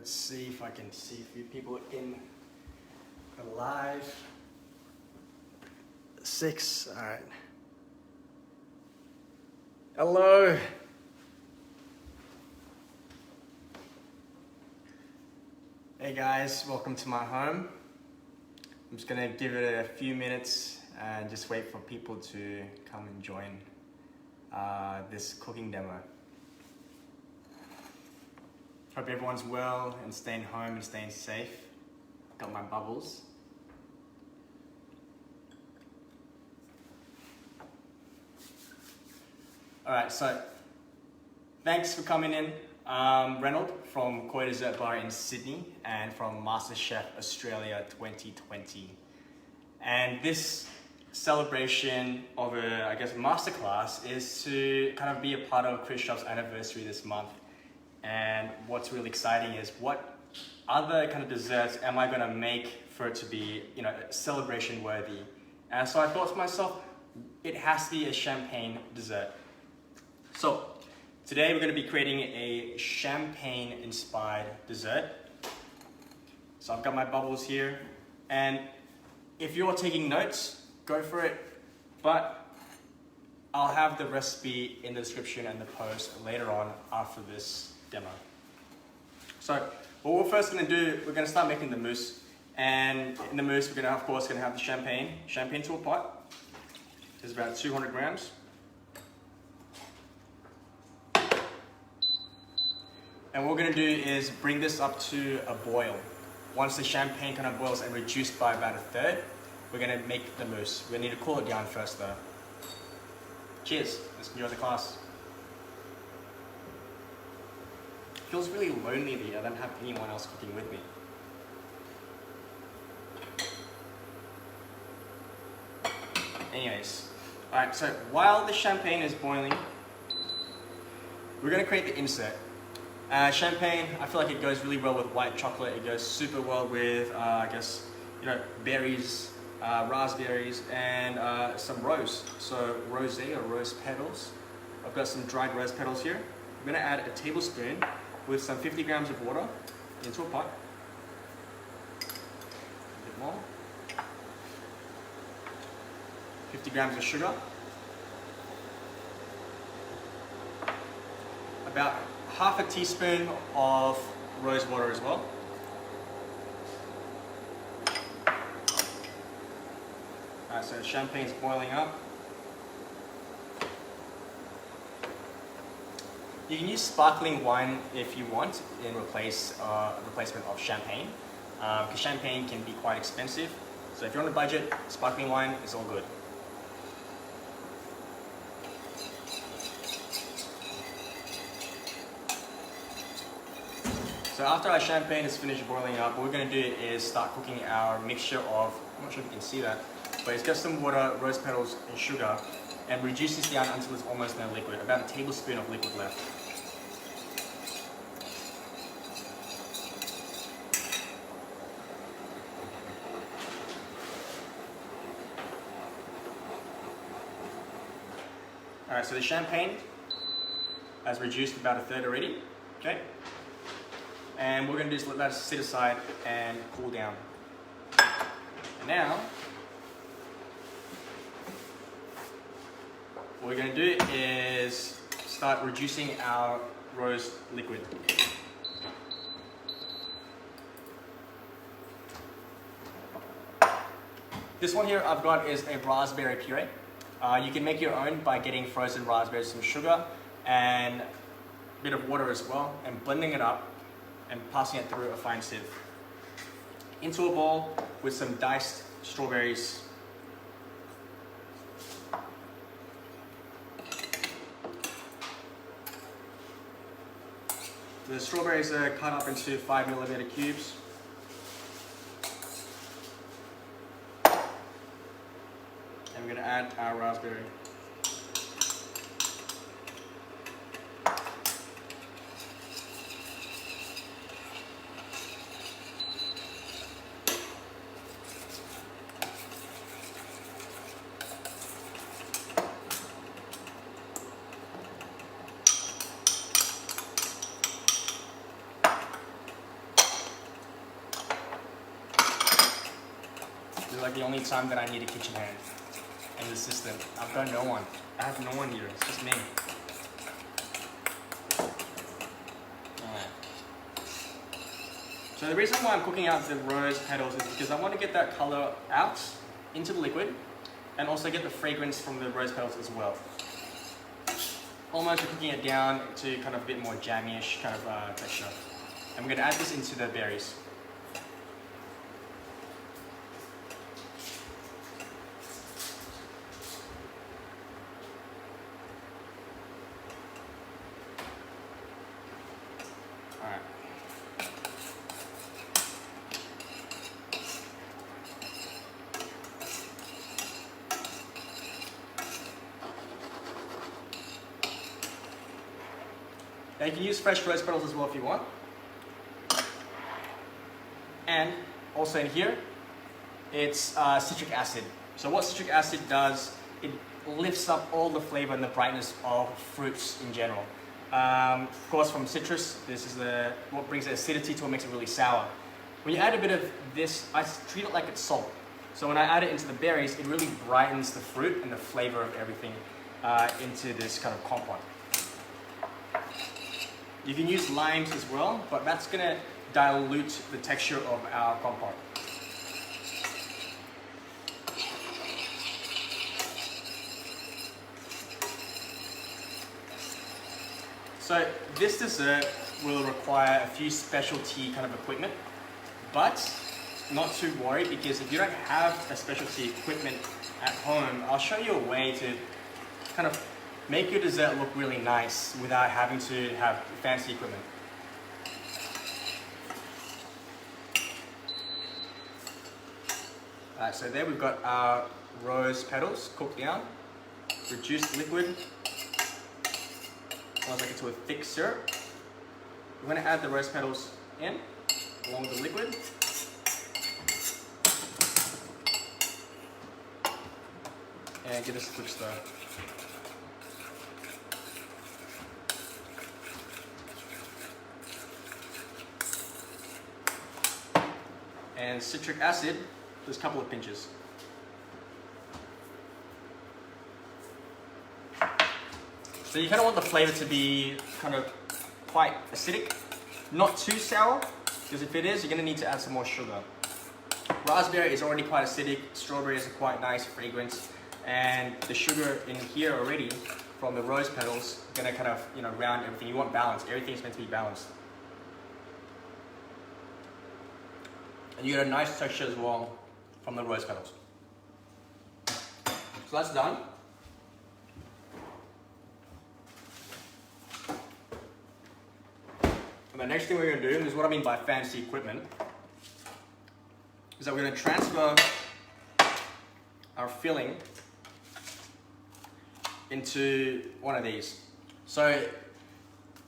Let's see if I can see a few people in live. 6, all right. Hello. Hey guys, welcome to my home. I'm just gonna give it a few minutes and just wait for people to come and join this cooking demo. Hope everyone's well and staying home and staying safe. Got my bubbles. All right, so thanks for coming in. Reynold from Koi Dessert Bar in Sydney and from MasterChef Australia 2020. And this celebration of a, I guess, masterclass is to kind of be a part of KrisShop's anniversary this month. And what's really exciting is what other kind of desserts am I gonna make for it to be, you know, celebration worthy. And so I thought to myself, it has to be a champagne dessert. So today we're going to be creating a champagne inspired dessert. So I've got my bubbles here, and if you're taking notes, go for it. But I'll have the recipe in the description and the post later on after this demo. So what we're first going to do, we're going to start making the mousse. And in the mousse, we're going to, of course, have the champagne to a pot. There's about 200 grams. And what we're going to do is bring this up to a boil. Once the champagne kind of boils and reduced by about a third, we're going to make the mousse. We need to cool it down first though. Cheers, let's enjoy the class. Feels really lonely that I don't have anyone else cooking with me. Anyways, alright, so while the champagne is boiling, we're going to create the insert. Champagne, I feel like it goes really well with white chocolate. It goes super well with, I guess, you know, berries, raspberries, and some rose. So rosé or rose petals. I've got some dried rose petals here. I'm going to add a tablespoon with some 50 grams of water into a pot. A bit more. 50 grams of sugar. About half a teaspoon of rose water as well. Alright, so the champagne's boiling up. You can use sparkling wine if you want in replacement of champagne, because champagne can be quite expensive. So if you're on a budget, sparkling wine is all good. So after our champagne is finished boiling up, what we're going to do is start cooking our mixture of, I'm not sure if you can see that, but it's got some water, rose petals, and sugar, and reduce this down until it's almost no liquid, about a tablespoon of liquid left. Alright, so the champagne has reduced about a third already, okay? And what we're going to do is let that sit aside and cool down. And now, what we're going to do is start reducing our rose liquid. This one here I've got is a raspberry puree. You can make your own by getting frozen raspberries, some sugar, and a bit of water as well, and blending it up and passing it through a fine sieve. Into a bowl with some diced strawberries. The strawberries are cut up into 5mm cubes. And we're going to add our raspberry. This is like the only time that I need a kitchen hand in the system. I've got no one. I have no one here. It's just me. Alright. So the reason why I'm cooking out the rose petals is because I want to get that color out into the liquid and also get the fragrance from the rose petals as well. Almost cooking it down to kind of a bit more jammy-ish kind of texture. And we're going to add this into the berries. Alright. Now you can use fresh rose petals as well if you want. And also in here, it's citric acid. So what citric acid does, it lifts up all the flavor and the brightness of fruits in general. Of course, from citrus, this is what brings the acidity to what makes it really sour. When you add a bit of this, I treat it like it's salt. So when I add it into the berries, it really brightens the fruit and the flavor of everything into this kind of compote. You can use limes as well, but that's going to dilute the texture of our compote. So this dessert will require a few specialty kind of equipment, but not to worry, because if you don't have a specialty equipment at home, I'll show you a way to kind of make your dessert look really nice without having to have fancy equipment. Alright, so there we've got our rose petals cooked down, reduced liquid, almost like into a thick syrup. We're going to add the rose petals in, along with the liquid. And give this a quick stir. And citric acid, just a couple of pinches. So you kind of want the flavor to be kind of quite acidic, not too sour, because if it is, you're going to need to add some more sugar. Raspberry is already quite acidic, strawberries are quite nice, fragrance, and the sugar in here already from the rose petals are going to kind of, round everything. You want balance. Everything's meant to be balanced. And you get a nice texture as well from the rose petals. So that's done. And the next thing we're going to do, and this is what I mean by fancy equipment, is that we're going to transfer our filling into one of these. So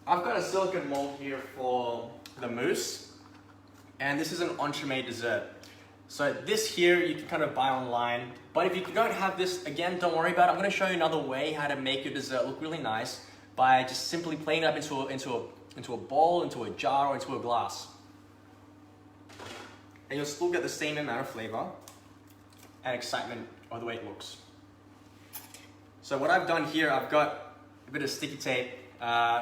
I've got a silicone mold here for the mousse, and this is an entremet dessert. So this here you can kind of buy online, but if you don't have this, again, don't worry about it. I'm going to show you another way how to make your dessert look really nice by just simply playing it up into a bowl, into a jar, or into a glass. And you'll still get the same amount of flavor and excitement of the way it looks. So what I've done here, I've got a bit of sticky tape,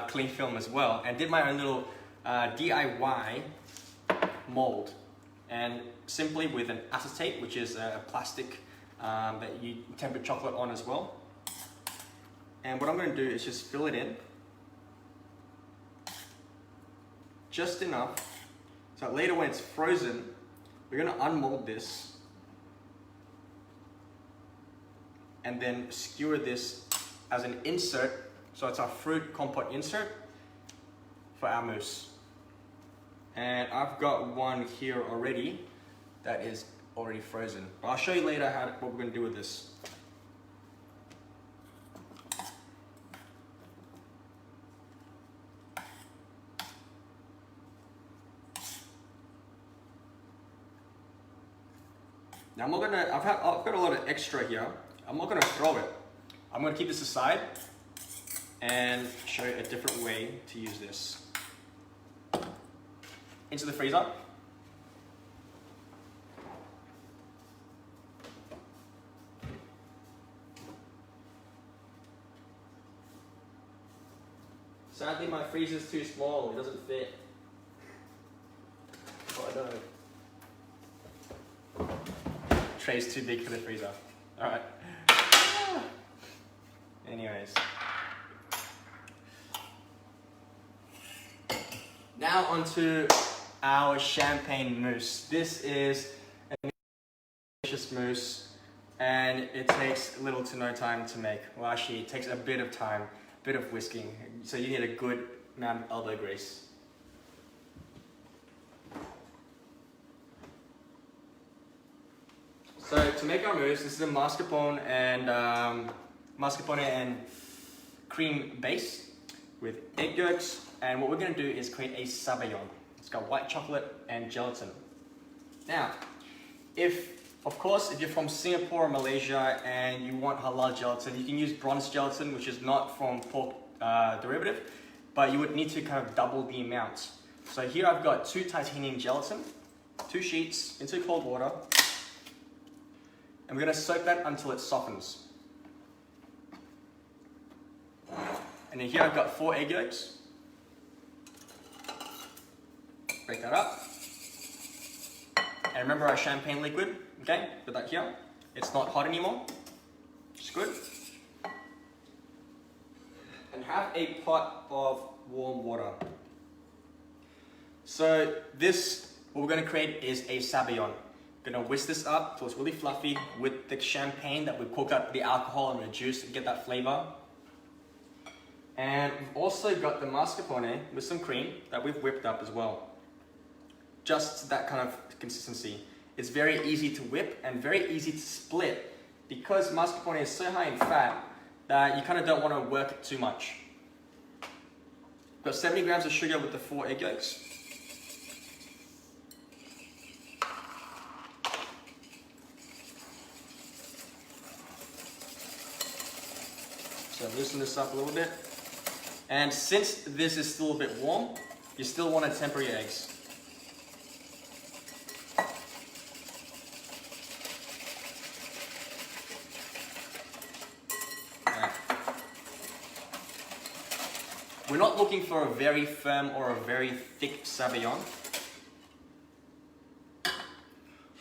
cling film as well, and did my own little DIY mold. And simply with an acetate, which is a plastic that you temper chocolate on as well. And what I'm going to do is just fill it in just enough so that later when it's frozen, we're going to unmold this and then skewer this as an insert. So it's our fruit compote insert for our mousse. And I've got one here already that is already frozen. But I'll show you later what we're going to do with this. Now I've got a lot of extra here. I'm not gonna throw it. I'm gonna keep this aside and show you a different way to use this. Into the freezer. Sadly, my freezer's too small. It doesn't fit. Oh no. Tray's too big for the freezer. Alright. Anyways. Now onto our champagne mousse. This is a delicious mousse and it takes little to no time to make. Well, actually, it takes a bit of time, a bit of whisking. So you need a good amount of elbow grease. So to make our mousse, this is a mascarpone and cream base with egg yolks. And what we're going to do is create a sabayon. It's got white chocolate and gelatin. Now, if you're from Singapore or Malaysia and you want halal gelatin, you can use bronze gelatin, which is not from pork derivative, but you would need to kind of double the amount. So here I've got 2 titanium gelatin, 2 sheets into cold water, and we're going to soak that until it softens. And then here I've got 4 egg yolks. Break that up. And remember our champagne liquid, okay? Put that here. It's not hot anymore, which is good. And have a pot of warm water. So what we're going to create is a sabayon. We're going to whisk this up till it's really fluffy with the champagne that we've cooked up the alcohol and reduced to get that flavor. And we've also got the mascarpone with some cream that we've whipped up as well. Just that kind of consistency. It's very easy to whip and very easy to split because mascarpone is so high in fat that you kind of don't want to work it too much. We've got 70 grams of sugar with the 4 egg yolks. So loosen this up a little bit. And since this is still a bit warm, you still want to temper your eggs. We're not looking for a very firm or a very thick sabayon.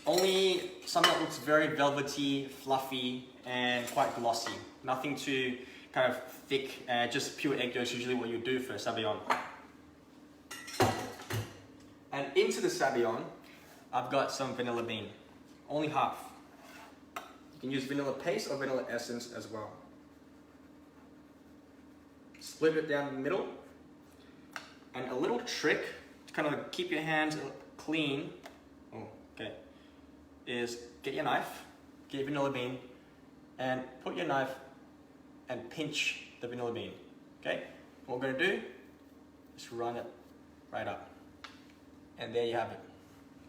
Only something that looks very velvety, fluffy, and quite glossy. Nothing too kind of thick, just pure egg yolks, usually what you do for a sabayon. And into the sabayon, I've got some vanilla bean. Only half. You can use vanilla paste or vanilla essence as well. Split it down the middle. And a little trick to kind of keep your hands clean, is get your knife, get your vanilla bean, and put your knife and pinch the vanilla bean. Okay? What we're going to do is run it right up. And there you have it.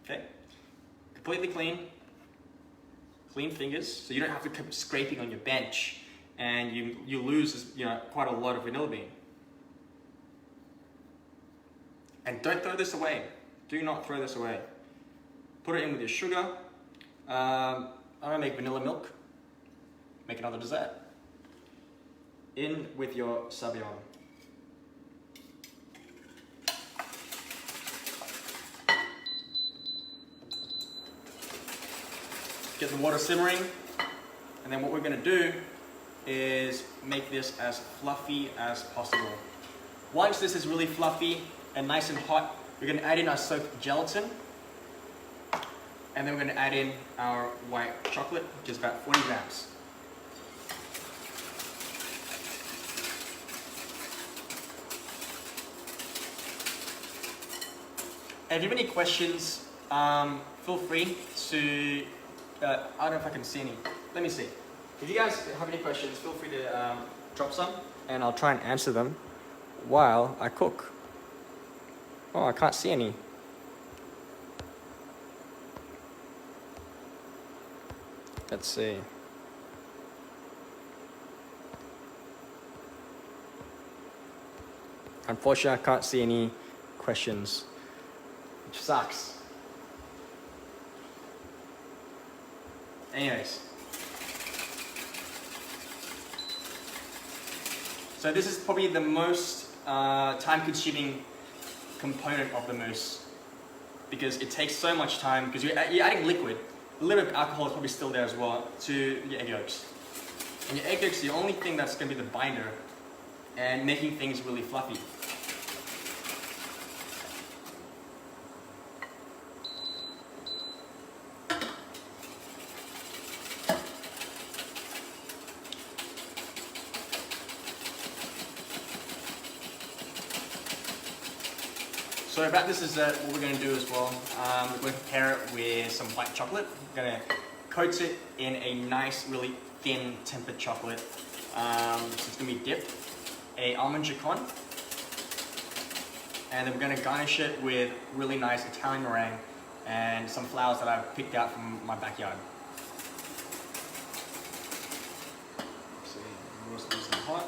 Okay? Completely clean. Clean fingers, so you don't have to keep scraping on your bench and you lose quite a lot of vanilla bean. And don't throw this away. Do not throw this away. Put it in with your sugar. I'm gonna make vanilla milk. Make another dessert. In with your sabayon. Get the water simmering, and then what we're going to do is make this as fluffy as possible. Once this is really fluffy and nice and hot, we're going to add in our soaked gelatin, and then we're going to add in our white chocolate, which is about 40 grams. And if you have any questions, feel free to I don't know if I can see any. Let me see. If you guys have any questions, feel free to drop some, and I'll try and answer them while I cook. Oh, I can't see any. Let's see. Unfortunately, I can't see any questions, which sucks. Anyways, so this is probably the most time-consuming component of the mousse because it takes so much time because you're adding liquid. A little bit of alcohol is probably still there as well to your egg yolks. And your egg yolks is the only thing that's going to be the binder and making things really fluffy. So about this is what we're going to do as well. We're going to pair it with some white chocolate. We're going to coat it in a nice, really thin tempered chocolate. So it's going to be dipped. A almond chicon. And then we're going to garnish it with really nice Italian meringue and some flowers that I've picked out from my backyard. So roast these in hot.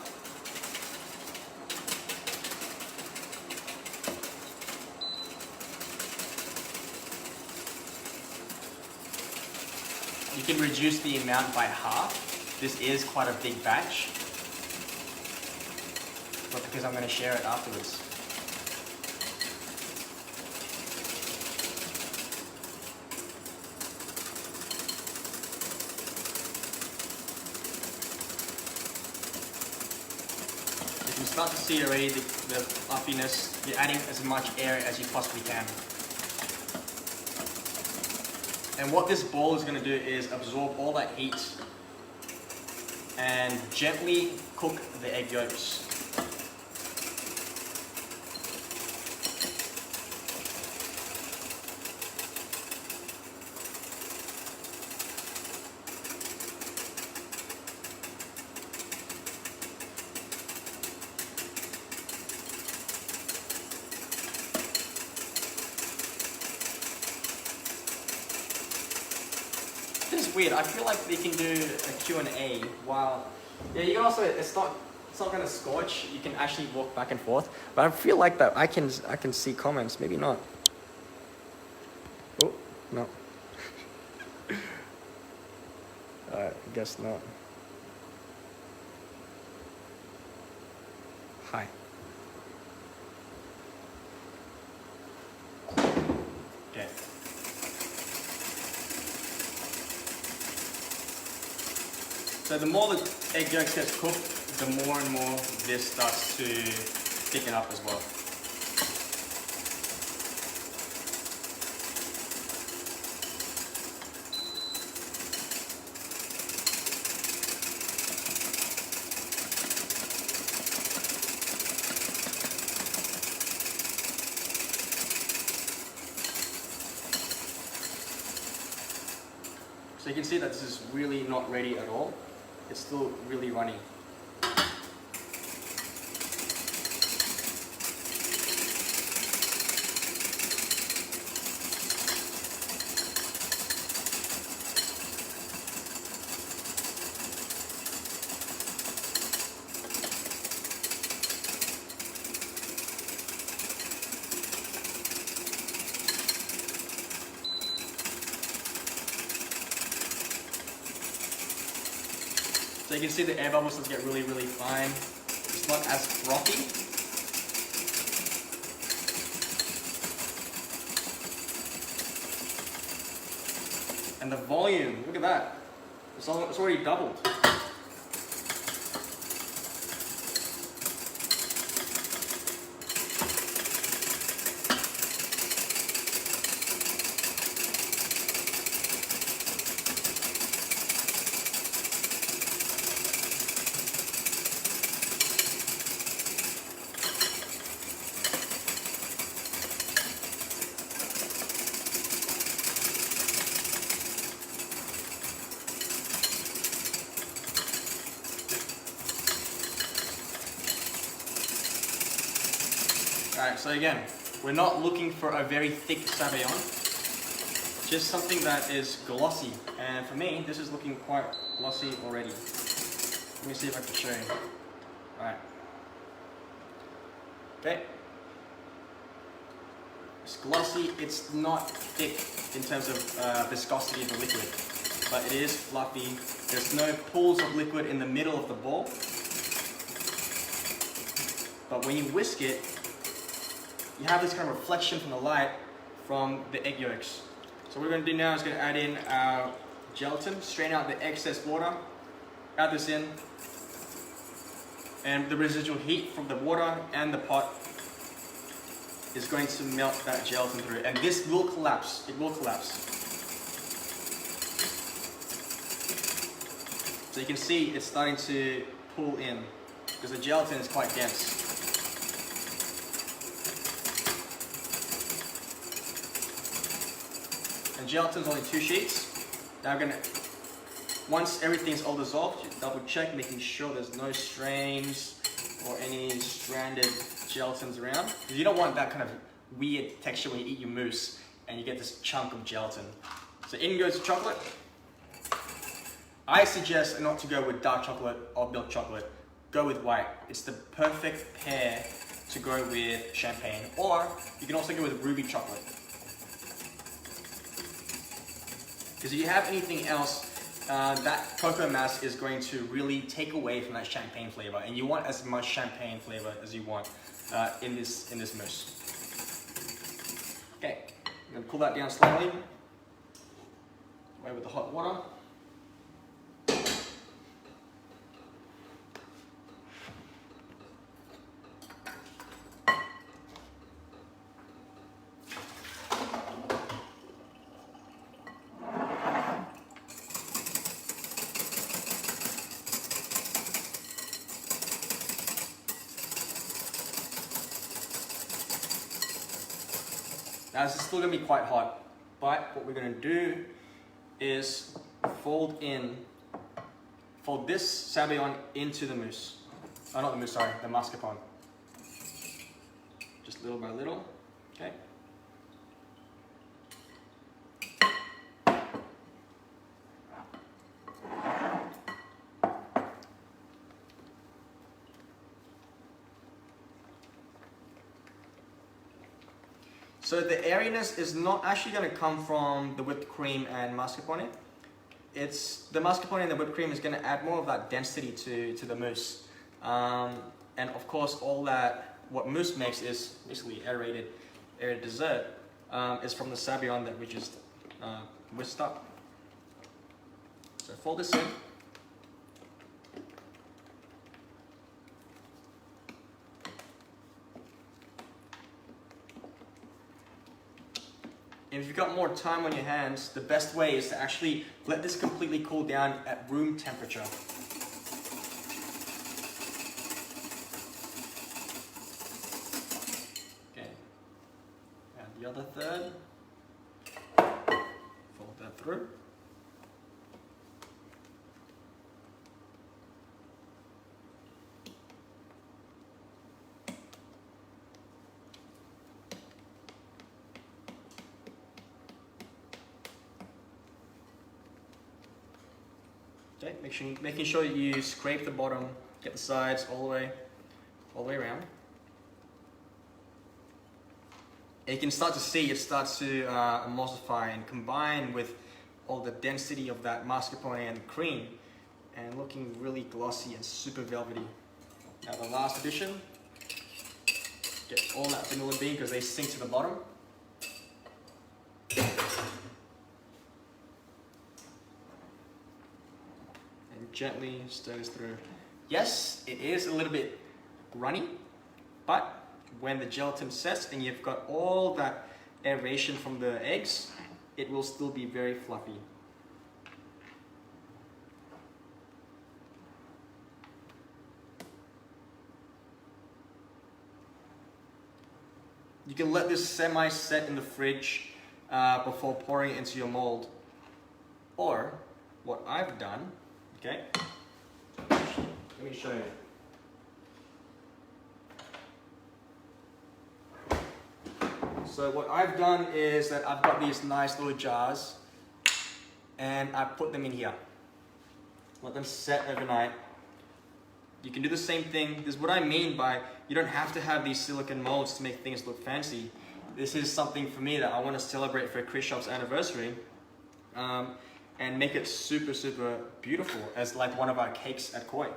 You can reduce the amount by half. This is quite a big batch, but because I'm going to share it afterwards. You can start to see already the fluffiness. You're adding as much air as you possibly can. And what this ball is going to do is absorb all that heat and gently cook the egg yolks. This is weird. I feel like they can do a Q&A while... Yeah, you can also... It's not going to scorch. You can actually walk back and forth. But I feel like that I can see comments. Maybe not. Oh, no. I guess not. Hi. Okay. So the more the egg yolks gets cooked, the more and more this starts to thicken up as well. So you can see that this is really not ready at all. It's still really runny. So you can see the air bubbles start to get really, really fine. It's not as frothy. And the volume, look at that. It's already doubled. Alright, so again, we're not looking for a very thick sabayon, just something that is glossy. And for me, this is looking quite glossy already. Let me see if I can show you. Alright. Okay. It's glossy, it's not thick in terms of viscosity of the liquid, but it is fluffy. There's no pools of liquid in the middle of the bowl. but when you whisk it, you have this kind of reflection from the light from the egg yolks. So what we're going to do now is going to add in our gelatin, strain out the excess water, add this in, and the residual heat from the water and the pot is going to melt that gelatin through, and this will collapse. It will collapse. So you can see it's starting to pull in because the gelatin is quite dense. And gelatin's only 2 sheets. Now we're gonna, once everything's all dissolved, you double check, making sure there's no strains or any stranded gelatins around. Because you don't want that kind of weird texture when you eat your mousse and you get this chunk of gelatin. So in goes chocolate. I suggest not to go with dark chocolate or milk chocolate. Go with white. It's the perfect pair to go with champagne. Or you can also go with ruby chocolate. Because if you have anything else, that cocoa mass is going to really take away from that champagne flavor, and you want as much champagne flavor as you want in this mousse. Okay, I'm going to pull that down slightly. Away with the hot water. Now this is still going to be quite hot, but what we're going to do is fold this sabayon into the mousse. Oh, not the mousse, sorry, the mascarpone. Just little by little, okay? So the airiness is not actually going to come from the whipped cream and mascarpone. It's the mascarpone and the whipped cream is going to add more of that density to the mousse. And of course, all that, what mousse makes is basically aerated dessert, is from the sabayon that we just whisked up. So fold this in. If you've got more time on your hands, the best way is to actually let this completely cool down at room temperature. Okay, add the other third, fold that through. Okay, making sure that you scrape the bottom, get the sides all the way around. And you can start to see it starts to emulsify and combine with all the density of that mascarpone and cream, and looking really glossy and super velvety. Now the last addition, get all that vanilla bean because they sink to the bottom. Gently stir this through. Yes, it is a little bit runny, but when the gelatin sets and you've got all that aeration from the eggs, it will still be very fluffy. You can let this semi-set in the fridge before pouring it into your mold. Or, what I've done, okay, let me show you. So what I've done is that I've got these nice little jars and I put them in here. Let them set overnight. You can do the same thing. This is what I mean by you don't have to have these silicone molds to make things look fancy. This is something for me that I want to celebrate for KrisShop's anniversary. And make it super, super beautiful as like one of our cakes at Koi.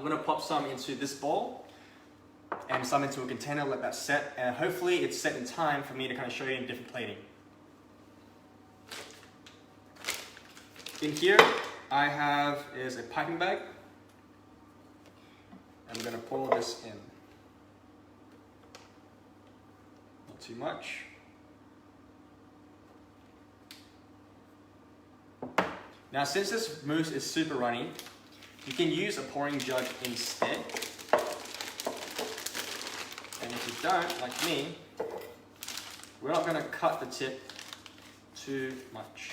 gonna pop some into this bowl and some into a container, let that set, and hopefully it's set in time for me to kind of show you in different plating. In here, I have is a piping bag. I'm gonna pour this in. Not too much. Now, since this mousse is super runny, you can use a pouring jug instead. And if you don't, like me, we're not going to cut the tip too much.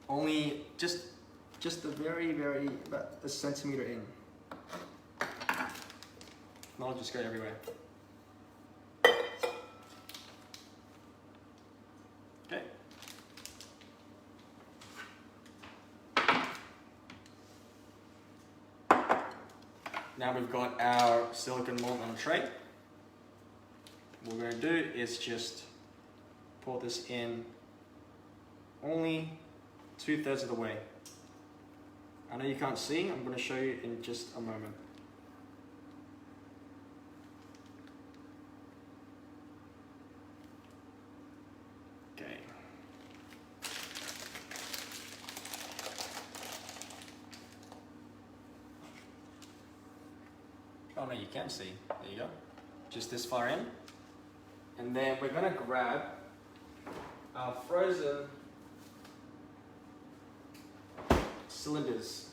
Only just a very, about a centimeter in. I'll just go everywhere. Okay. Now we've got our silicone mold on a tray. What we're going to do is just pour this in only 2/3 of the way. I know you can't see, I'm going to show you in just a moment. Okay. Oh no, you can see. There you go. Just this far in. And then we're going to grab our frozen cylinders.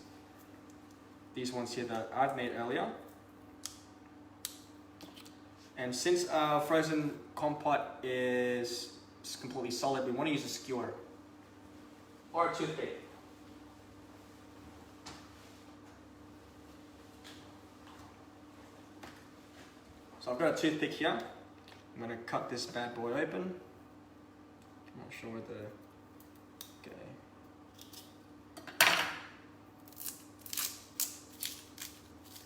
These ones here that I've made earlier. And since our frozen compote is completely solid, we want to use a skewer or a toothpick. So I've got a toothpick here. I'm going to cut this bad boy open. I'm not sure where the...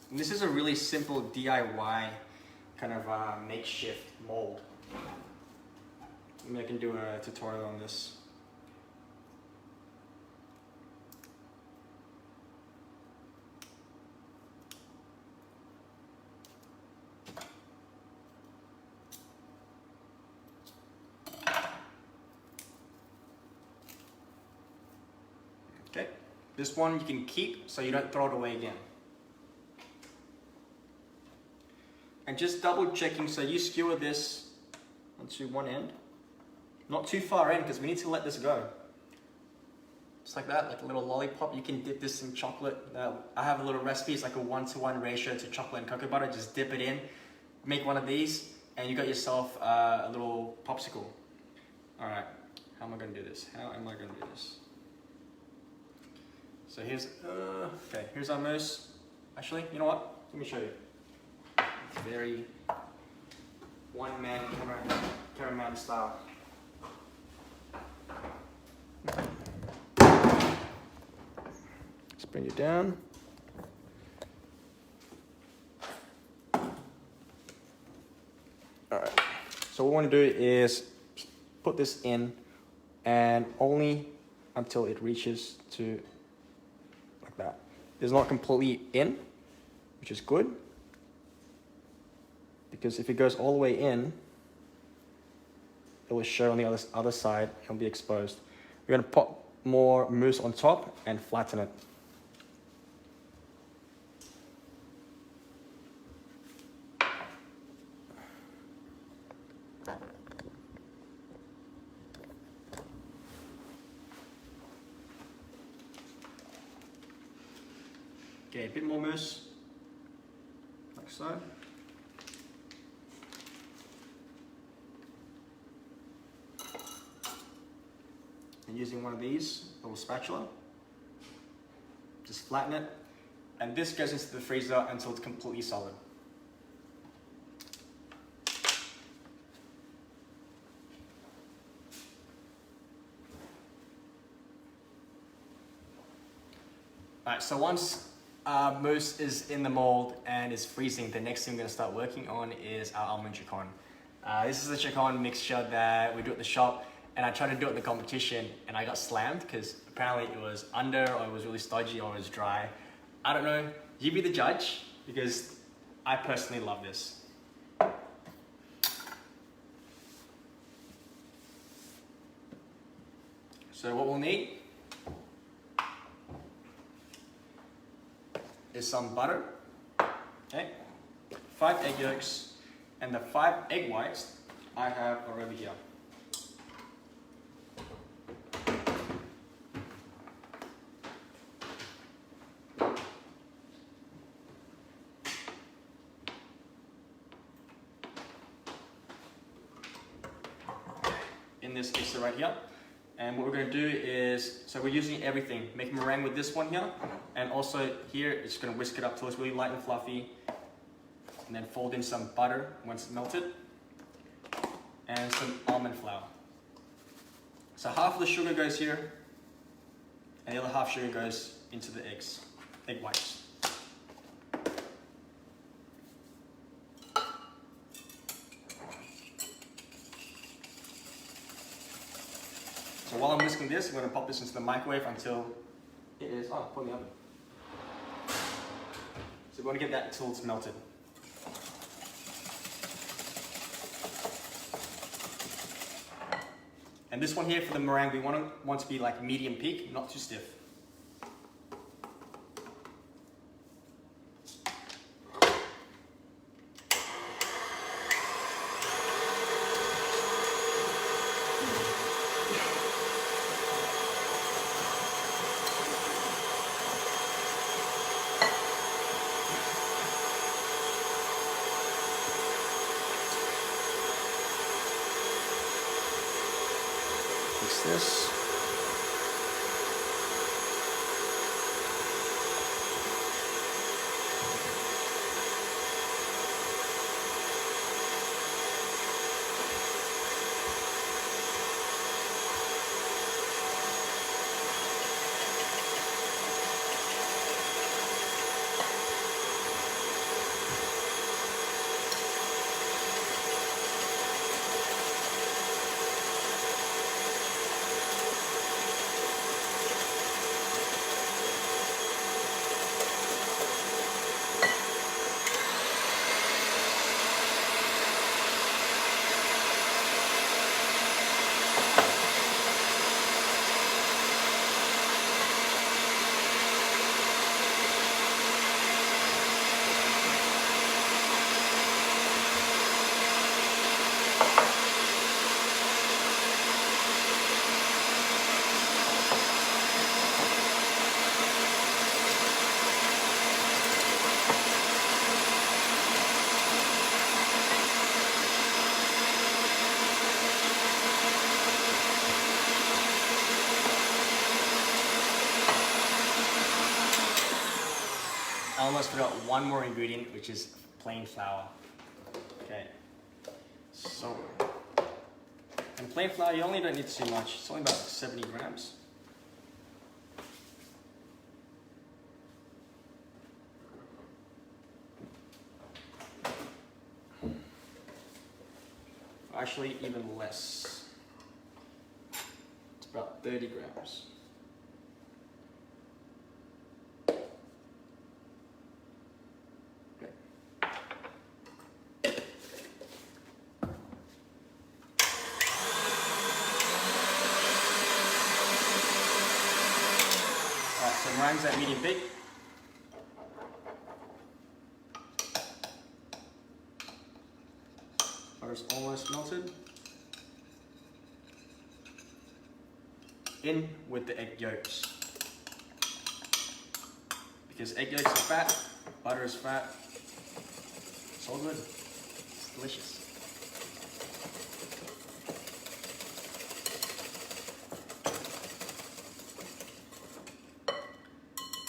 And this is a really simple DIY kind of makeshift mold. Maybe I can do a tutorial on this. Okay, this one you can keep so you don't throw it away again. And just double checking, so you skewer this onto one end. Not too far in, because we need to let this go. Just like that, like a little lollipop. You can dip this in chocolate. I have a little recipe, it's like a 1-to-1 ratio to chocolate and cocoa butter. Just dip it in, make one of these, and you got yourself a little popsicle. All right, how am I gonna do this? How am I gonna do this? So here's, okay, here's our mousse. Actually, you know what? Let me show you. Very one-man cameraman style. Let's bring it down. All right. So what we want to do is put this in, and only until it reaches to like that. It's not completely in, which is good. Because if it goes all the way in, it will show on the other side, it'll be exposed. We're going to pop more mousse on top and flatten it. Okay, a bit more mousse, like so. And using one of these little spatula, just flatten it, and this goes into the freezer until it's completely solid. Alright, so once mousse is in the mold and is freezing, the next thing we're going to start working on is our almond chiffon. This is the chicken mixture that we do at the shop, and I tried to do it in the competition and I got slammed because apparently it was under, or it was really stodgy, or it was dry. I don't know, you be the judge, because I personally love this. So what we'll need is some butter, okay, 5 egg yolks, and the 5 egg whites I have are over here. In this mixer right here. And what we're going to do is, so we're using everything. Make meringue with this one here, and also here it's going to whisk it up till it's really light and fluffy, and then fold in some butter once it's melted, and some almond flour. So half of the sugar goes here, and the other half sugar goes into the egg whites. So while I'm whisking this, I'm going to pop this into the microwave until it is, put in the oven. So we're going to get that until it's melted. And this one here for the meringue, we want to be like medium peak, not too stiff. Mix this. I almost forgot one more ingredient, which is plain flour. Okay, so, and plain flour, you only don't need too much. It's only about 70 grams. Actually, even less. It's about 30 grams. So meringue's at medium peak. Butter's almost melted. In with the egg yolks. Because egg yolks are fat, butter is fat. It's all good. It's delicious.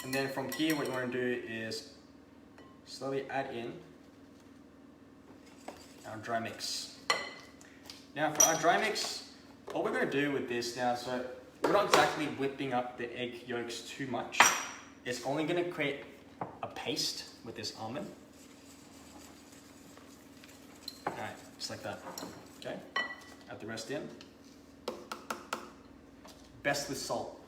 And then from here, what you want to do is slowly add in our dry mix. Now for our dry mix, what we're going to do with this now, so we're not exactly whipping up the egg yolks too much. It's only going to create a paste with this almond. Alright, just like that. Okay, add the rest in. Best with salt.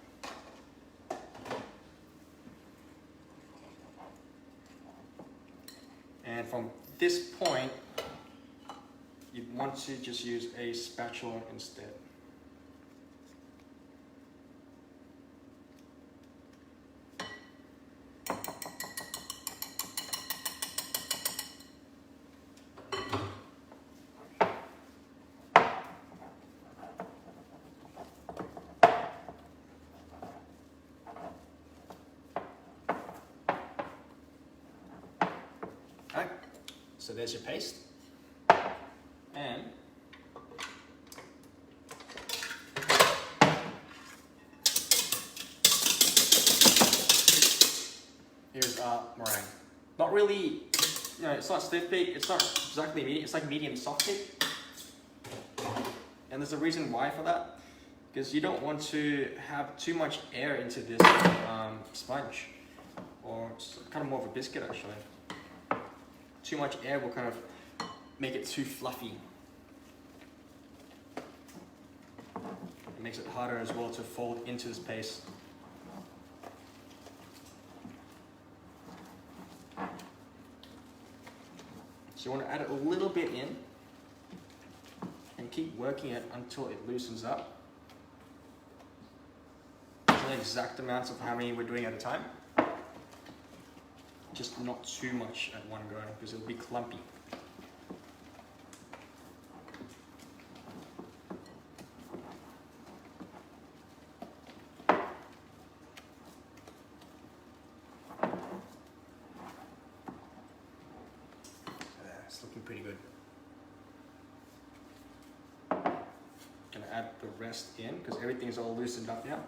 And from this point, you'd want to just use a spatula instead. Alright, so there's your paste. And here's our meringue. Not really, you know, it's not stiff bake, it's not exactly medium, it's like medium soft bake. And there's a reason why for that, because you don't want to have too much air into this sponge, or it's kind of more of a biscuit actually. Too much air will kind of make it too fluffy. It makes it harder as well to fold into this paste. So you want to add a little bit in and keep working it until it loosens up. There's no exact amounts of how many we're doing at a time. Just not too much at one go because it'll be clumpy. It's looking pretty good. Gonna add the rest in because everything's all loosened up now.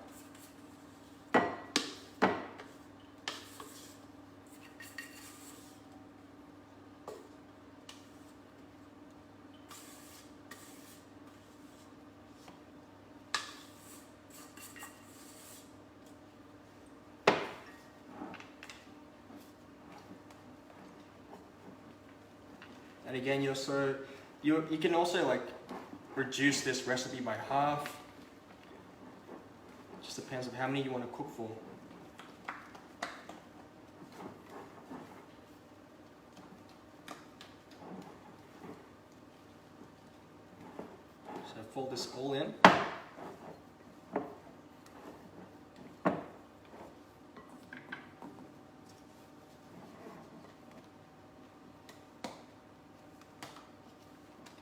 And again, you can also like reduce this recipe by half. Just depends on how many you want to cook for. So fold this all in.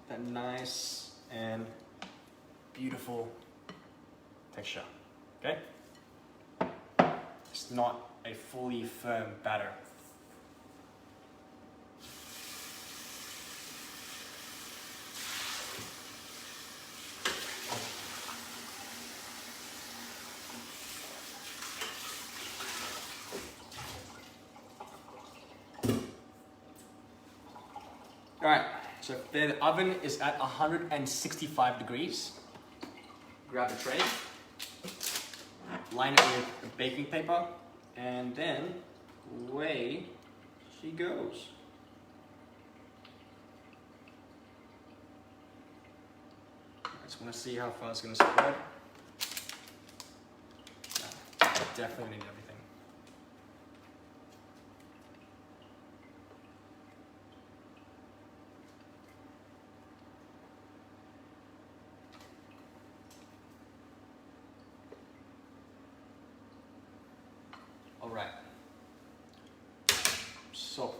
That nice and beautiful texture, okay? It's not a fully firm batter. All right. So the oven is at 165 degrees. Grab a tray, line it with a baking paper, and then away she goes. I just want to see how far it's going to spread. Definitely need everything. Alright, so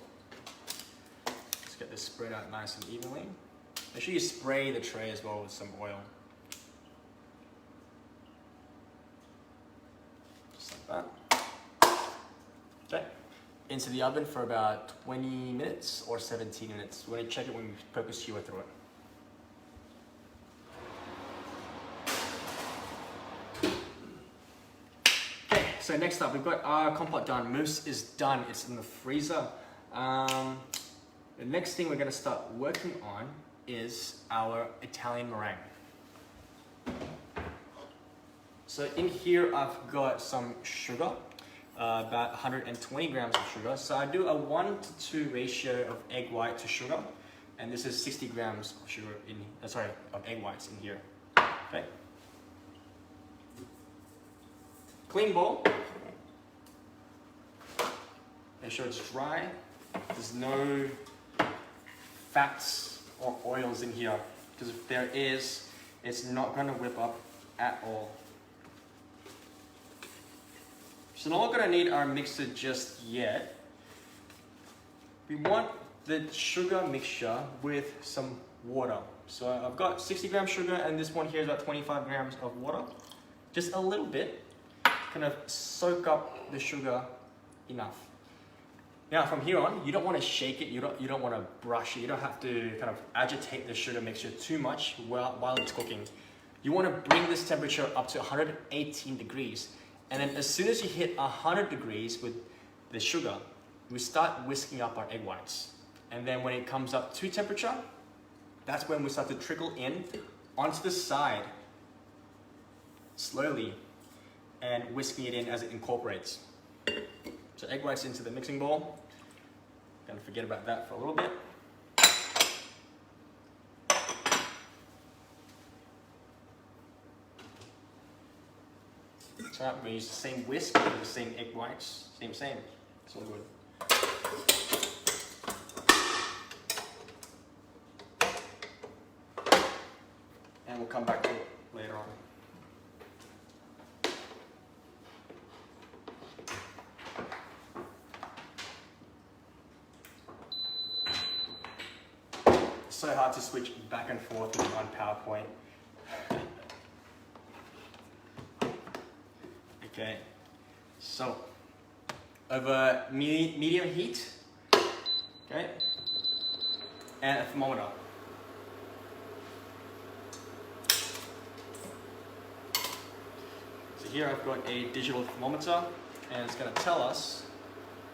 let's get this spread out nice and evenly. Make sure you spray the tray as well with some oil. Just like that. Okay, into the oven for about 20 minutes or 17 minutes. We're going to check it when we poke a skewer through it. So next up, we've got our compote done. Mousse is done. It's in the freezer. The next thing we're going to start working on is our Italian meringue. So in here, I've got some sugar, about 120 grams of sugar. So I do a 1:2 ratio of egg white to sugar, and this is 60 grams of sugar in, of egg whites in here. Okay. Clean bowl. Make sure it's dry. There's no fats or oils in here, because if there is, it's not going to whip up at all. So not going to need our mixer just yet. We want the sugar mixture with some water. So I've got 60 grams sugar, and this one here is about 25 grams of water. Just a little bit, kind of soak up the sugar enough. Now from here on, you don't want to shake it, you don't want to brush it, you don't have to kind of agitate the sugar mixture too much while it's cooking. You want to bring this temperature up to 118 degrees. And then as soon as you hit 100 degrees with the sugar, we start whisking up our egg whites. And then when it comes up to temperature, that's when we start to trickle in onto the side slowly and whisking it in as it incorporates. So egg whites into the mixing bowl. Gonna forget about that for a little bit. So I'm gonna use the same whisk, the same egg whites, same. It's all good. And we'll come back to it later on. It's so hard to switch back and forth on PowerPoint. Okay, so over medium heat, okay, and a thermometer. So here I've got a digital thermometer, and it's going to tell us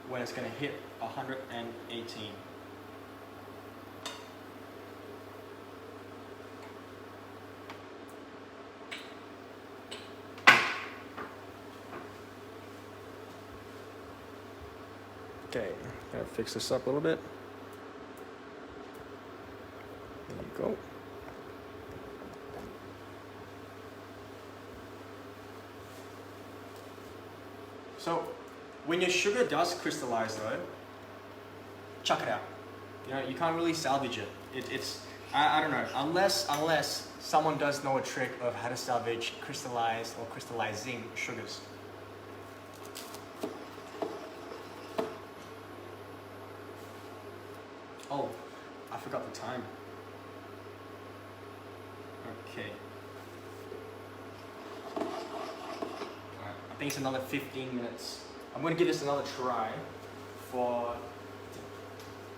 when it's going to hit 118. Okay, gotta fix this up a little bit. There you go. So, when your sugar does crystallize though, chuck it out. You know, you can't really salvage it. I don't know, unless someone does know a trick of how to salvage crystallized or crystallizing sugars. Oh, I forgot the time. Okay. Alright, I think it's another 15 minutes. I'm going to give this another try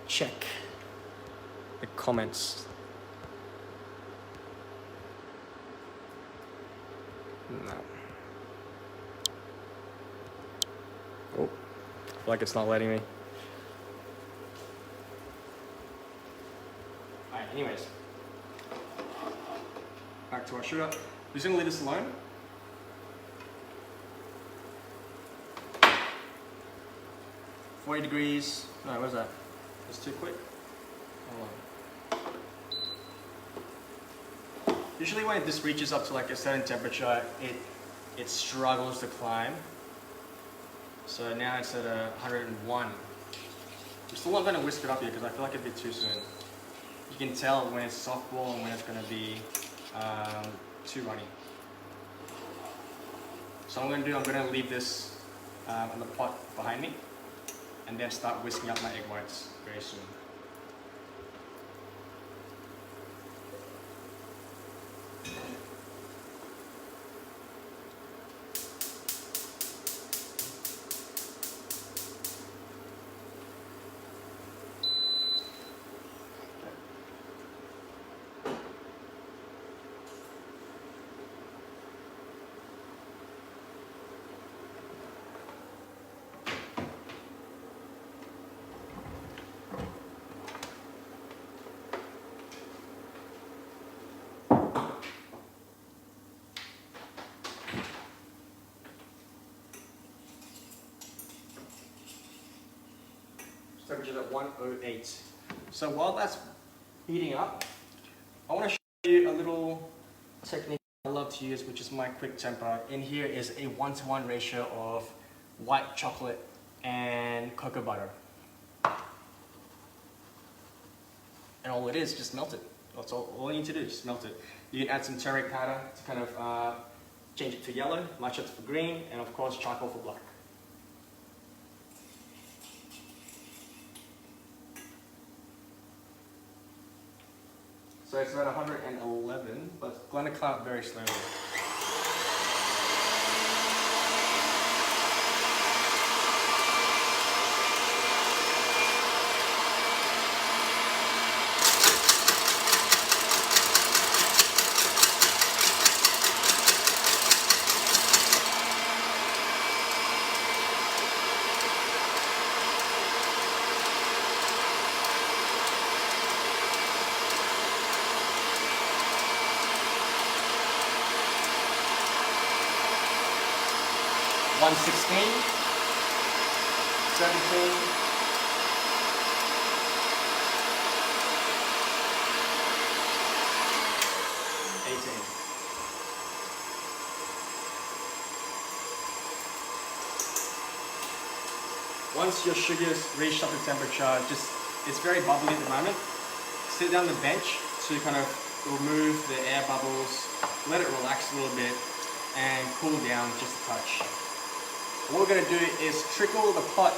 check the comments. No. Oh, I feel like it's not letting me. Alright, anyways. Back to our sugar. We're just going to leave this alone. $40 degrees. No, what is that? That's too quick. Hold on. Usually when this reaches up to like a certain temperature, it struggles to climb. So now it's at 101. I'm still not going to whisk it up here because I feel like it'd be too soon. You can tell when it's softball and when it's going to be too runny. So what I'm going to leave this on the pot behind me and then start whisking up my egg whites very soon. Temperature at 108. So while that's heating up, I want to show you a little technique I love to use, which is my quick temper. In here is a 1-to-1 ratio of white chocolate and cocoa butter. And all it is, just melt it. That's all you need to do, just melt it. You can add some turmeric powder to kind of change it to yellow, matcha for green, and of course charcoal for black. So it's about 111, but it's going to cloud very slowly. One 16, 17, 18. Once your sugar's reached up to temperature, it's very bubbly at the moment. Sit down the bench to kind of remove the air bubbles, let it relax a little bit, and cool down just a touch. What we're going to do is trickle the pot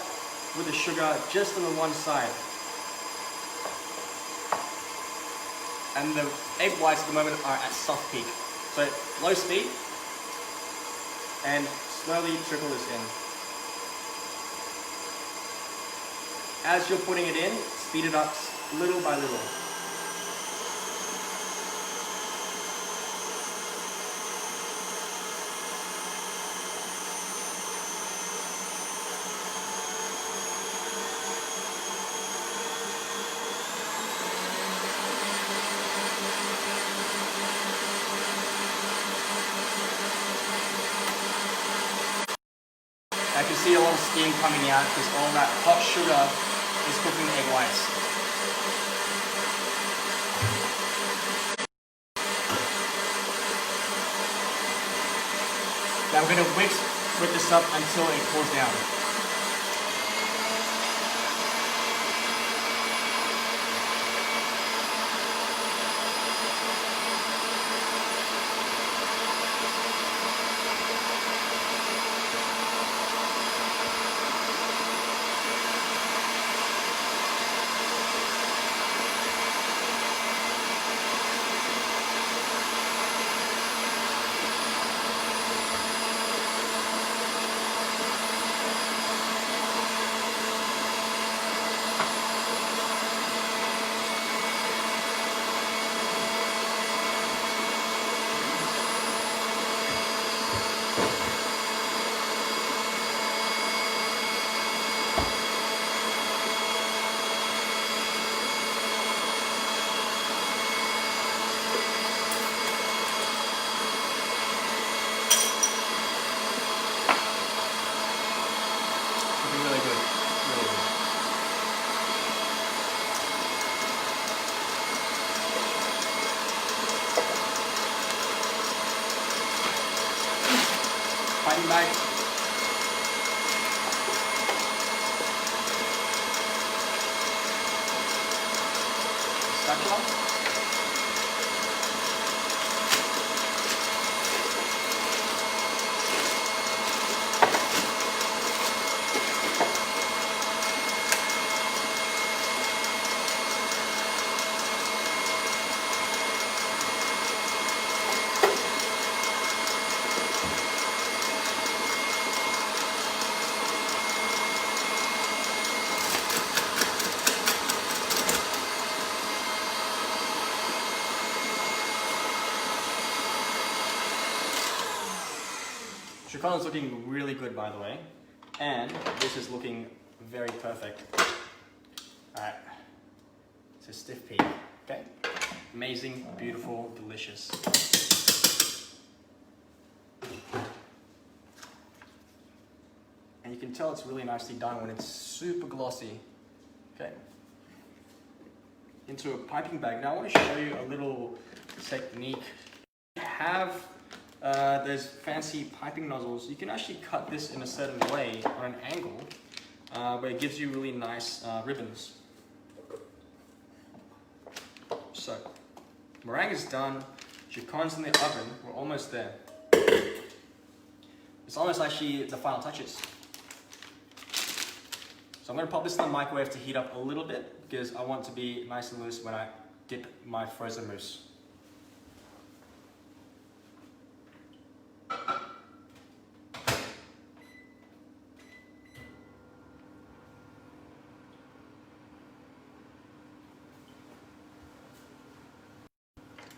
with the sugar just on the one side. And the egg whites at the moment are at soft peak. So low speed and slowly trickle this in. As you're putting it in, speed it up little by little. I can see a lot of steam coming out because all that hot sugar is cooking the egg whites. Now we're going to whip this up until it cools down. Fighting back. Spatula. Chicago's looking really good, by the way, and this is looking very perfect. Alright, it's a stiff peak, okay? Amazing, beautiful, delicious. And you can tell it's really nicely done when it's super glossy, okay? into a piping bag. Now I want to show you a little technique. You have those fancy piping nozzles. You can actually cut this in a certain way on an angle where it gives you really nice ribbons. So, meringue is done, chicon's in the oven, we're almost there. It's almost actually the final touches. So I'm going to pop this in the microwave to heat up a little bit because I want it to be nice and loose when I dip my frozen mousse.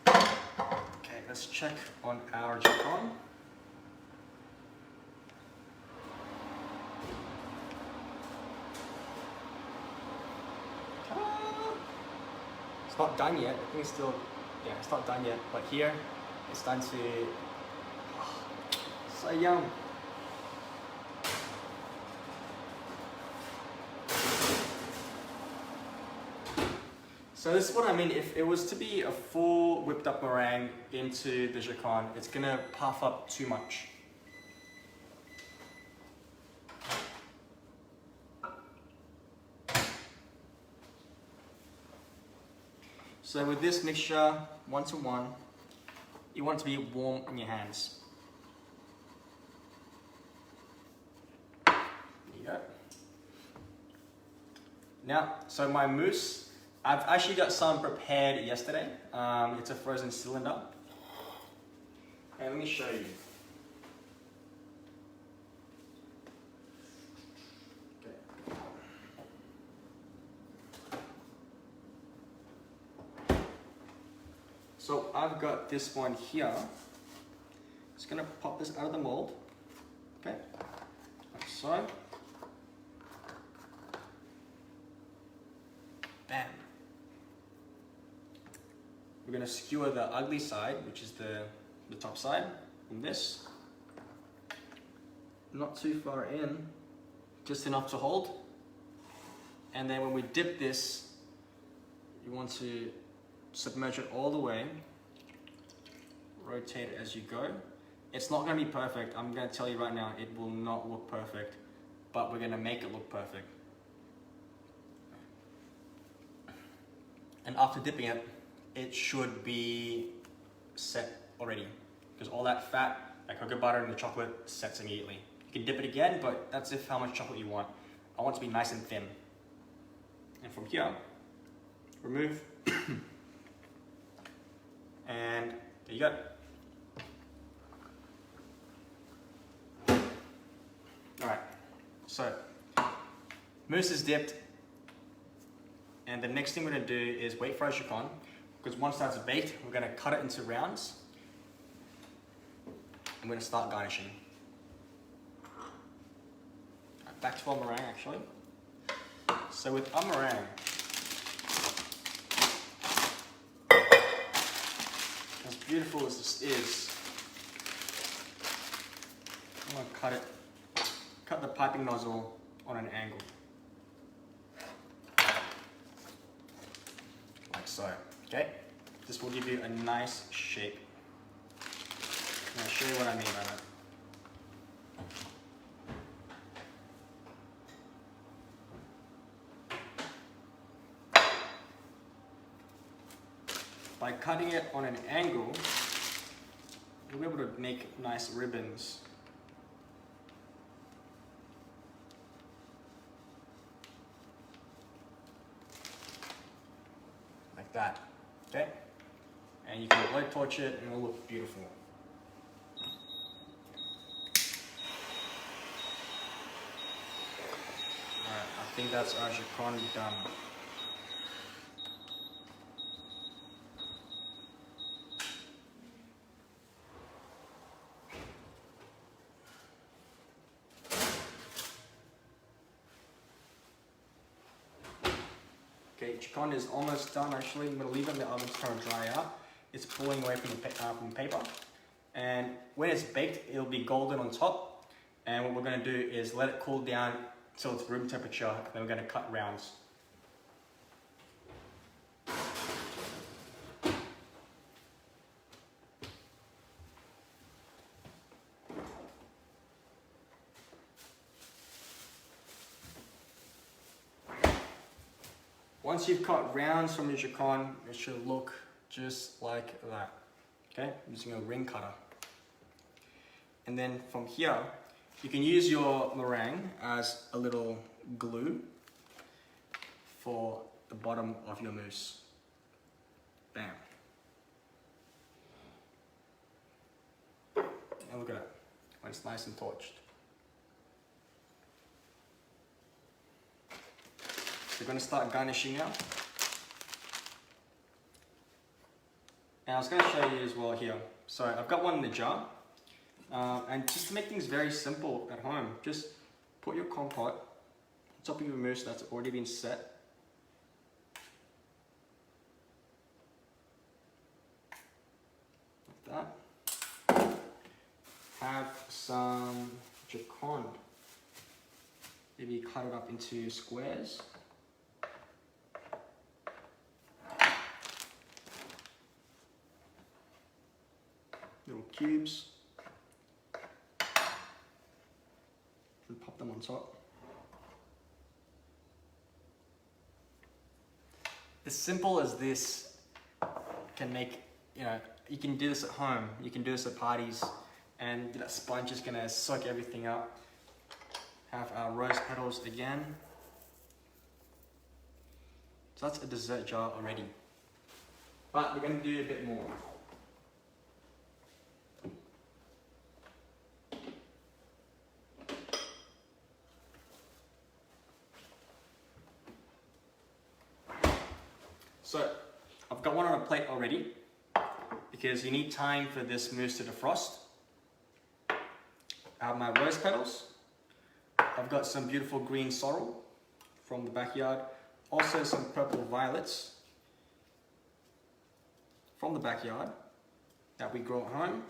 Okay, let's check on our chicon. It's not done yet. I think it's still, yeah, it's not done yet. But here, it's starting to, oh, so yum. So this is what I mean. If it was to be a full whipped up meringue into the chicon, it's gonna puff up too much. So with this mixture, 1:1, you want it to be warm in your hands. There you go. Now, so my mousse, I've actually got some prepared yesterday. It's a frozen cylinder. And let me show you. So I've got this one here. Just gonna pop this out of the mold. Okay, like so. Bam. We're gonna skewer the ugly side, which is the top side, from this. Not too far in, just enough to hold. And then when we dip this, you want to submerge it all the way, rotate it as you go. It's not going to be perfect, I'm going to tell you right now, it will not look perfect, but we're going to make it look perfect. And after dipping it, it should be set already, because all that fat, like cocoa butter and the chocolate, sets immediately. You can dip it again, but that's if how much chocolate you want. I want it to be nice and thin. And from here, remove. And there you go. Alright, so mousse is dipped, and the next thing we're going to do is wait for our chicon, because once that's baked, we're going to cut it into rounds. I'm going to start garnishing. Right, back to our meringue actually. So with our meringue, as beautiful as this is, I'm going to cut the piping nozzle on an angle. Like so, okay? This will give you a nice shape. I'll show you what I mean by that. By cutting it on an angle, you'll be able to make nice ribbons. Like that, okay? And you can blow torch it and it'll look beautiful. Alright, I think that's our chicon done. Okay, chicon is almost done actually. I'm going to leave it in the oven to kind of dry out. It's pulling away from the paper. And when it's baked, it'll be golden on top. And what we're going to do is let it cool down till it's room temperature. Then we're going to cut rounds. once you've cut rounds from your chican, it should look just like that. Okay, I'm using a ring cutter. And then from here, you can use your meringue as a little glue for the bottom of your mousse. Bam. And look at it, when it's nice and torched. So we're going to start garnishing now. And I was going to show you as well here. So I've got one in the jar. And just to make things very simple at home, just put your compote on top of your mousse that's already been set. Like that. Have some chican. Maybe cut it up into squares. Little cubes. And pop them on top. As simple as this can make, you can do this at home, you can do this at parties, and that sponge is gonna soak everything up. Have our rose petals again. So that's a dessert jar already. But we're gonna do a bit more. So I've got one on a plate already because you need time for this mousse to defrost. I have my rose petals. I've got some beautiful green sorrel from the backyard. Also some purple violets from the backyard that we grow at home.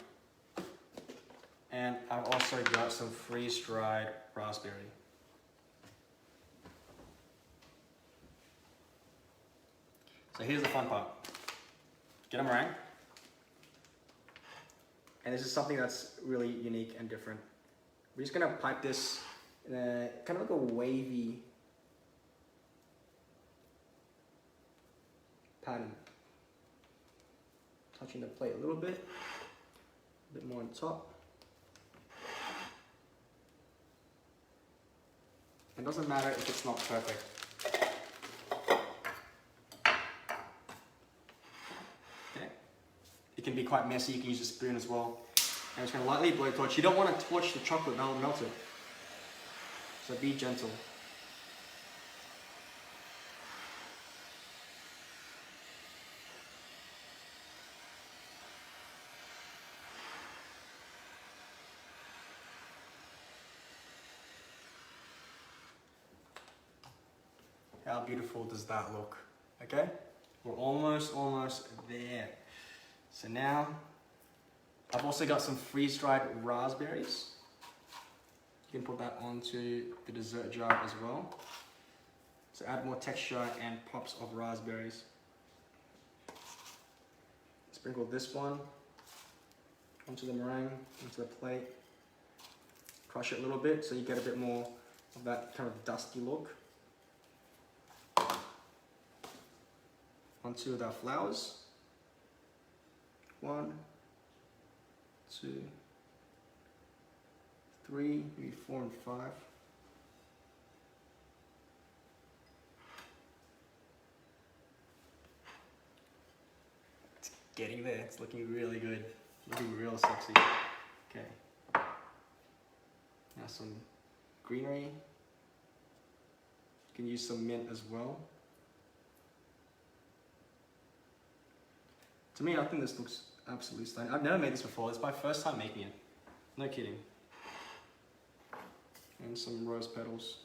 And I've also got some freeze-dried raspberry. So here's the fun part. Get a meringue. And this is something that's really unique and different. We're just gonna pipe this in a kind of like a wavy pattern. Touching the plate a little bit more on top. It doesn't matter if it's not perfect. It can be quite messy, you can use a spoon as well. And it's going to lightly blow torch. You don't want to torch the chocolate, that'll melt it. So be gentle. How beautiful does that look? Okay? We're almost there. So now, I've also got some freeze-dried raspberries. You can put that onto the dessert jar as well. So add more texture and pops of raspberries. Sprinkle this one onto the meringue, onto the plate. Crush it a little bit so you get a bit more of that kind of dusty look. Onto the flowers. 1, 2, 3, maybe 4 and 5. It's getting there. It's looking really good. Looking real sexy. Okay. Now some greenery. You can use some mint as well. To me, I think this looks absolutely stunning. I've never made this before. It's my first time making it. No kidding. And some rose petals.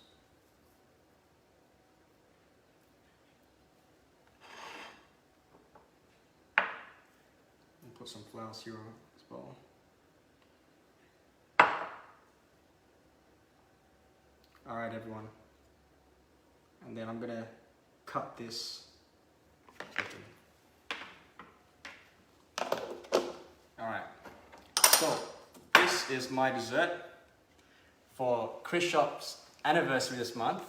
And put some flower syrup as well. Alright everyone. And then I'm gonna cut this. Alright, so this is my dessert for KrisShop's anniversary this month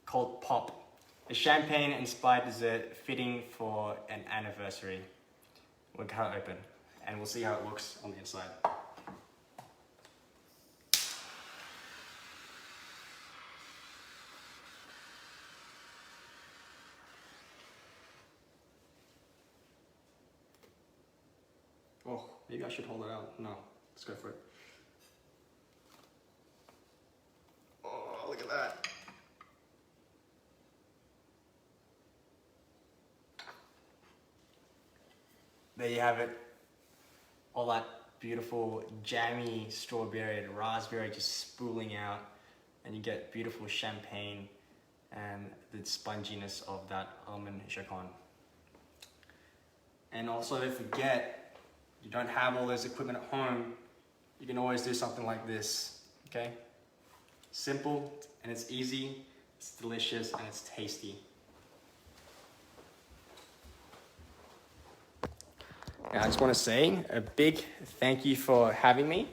called Pop. a champagne-inspired dessert fitting for an anniversary. We'll cut it open and we'll see how it looks on the inside. Oh, maybe I should hold it out. No, let's go for it. Oh, look at that. There you have it. All that beautiful jammy strawberry and raspberry just spooling out, and you get beautiful champagne and the sponginess of that almond chacon. And also don't forget, you don't have all this equipment at home, you can always do something like this, okay? Simple and it's easy, it's delicious and it's tasty. Now, I just want to say a big thank you for having me.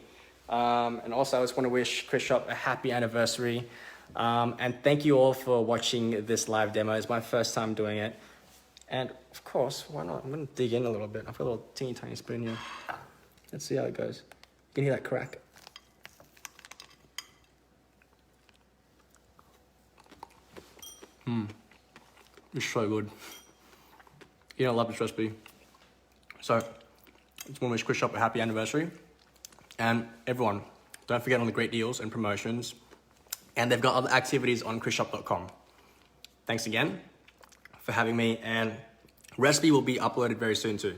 And also I just want to wish KrisShop a happy anniversary. And thank you all for watching this live demo. It's my first time doing it. And of course, why not? I'm going to dig in a little bit. I've got a little teeny tiny spoon here. Let's see how it goes. You can hear that crack. It's so good. You know, I love this recipe. So, I just want to wish KrisShop a happy anniversary. And everyone, don't forget on the great deals and promotions. And they've got other activities on KrisShop.com. Thanks again for having me. And recipe will be uploaded very soon too.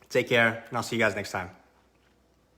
Take care, and I'll see you guys next time.